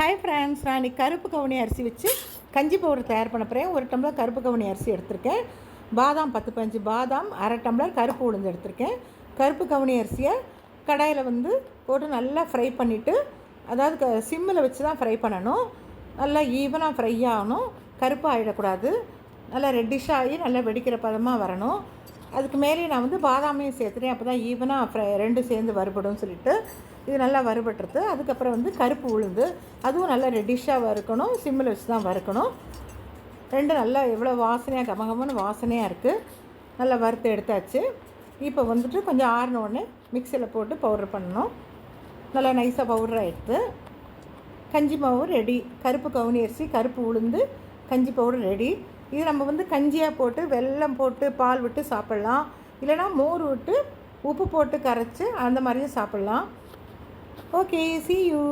Hi friends, நான் இன்றைக்கி கருப்பு கவுனி அரிசி வச்சு கஞ்சி பவுடர் தயார் பண்ண போகிறேன். ஒரு டம்ளர் கருப்பு கவுனி அரிசி எடுத்திருக்கேன். பாதாம் 10-15 பாதாம், அரை டம்ளர் கருப்பு உளுந்து எடுத்திருக்கேன். கருப்பு கவுனி அரிசியை கடாயில் போட்டு நல்லா ஃப்ரை பண்ணிவிட்டு, அதாவது சிம்மில் வச்சு தான் ஃப்ரை பண்ணணும். நல்லா ஈவனாக ஃப்ரை ஆகணும், கருப்பாக ஆகிடக்கூடாது. நல்லா ரெட்டிஷாக ஆகி நல்லா வெடிக்கிற பதமாக வரணும். அதுக்கு மேலே நான் பாதாமையும் சேர்த்துட்டேன். அப்போ தான் ஈவனாக ரெண்டும் சேர்ந்து வறுபடும் சொல்லிவிட்டு இது நல்லா வறுபட்டுருது. அதுக்கப்புறம் கருப்பு உளுந்து, அதுவும் நல்லா ரெட்டிஷாக வறுக்கணும், சிம்மில் வச்சு தான் வறுக்கணும். ரெண்டும் நல்லா எவ்வளோ வாசனையாக கமகமன்னு வாசனையாக இருக்குது. நல்லா வறுத்து எடுத்தாச்சு. இப்போ கொஞ்சம் ஆறின உடனே மிக்சியில் போட்டு பவுடர் பண்ணணும். நல்லா நைஸாக பவுடராக எடுத்து கஞ்சி மாவு ரெடி. கருப்பு கவுனி அரிசி, கருப்பு உளுந்து, கஞ்சி பவுடர் ரெடி. இது நம்ம கஞ்சியாக போட்டு வெல்லம் போட்டு பால் விட்டு சாப்பிட்லாம், இல்லைனா மோர் விட்டு உப்பு போட்டு கரைச்சி அந்த மாதிரியும் சாப்பிட்லாம். Okay, see you.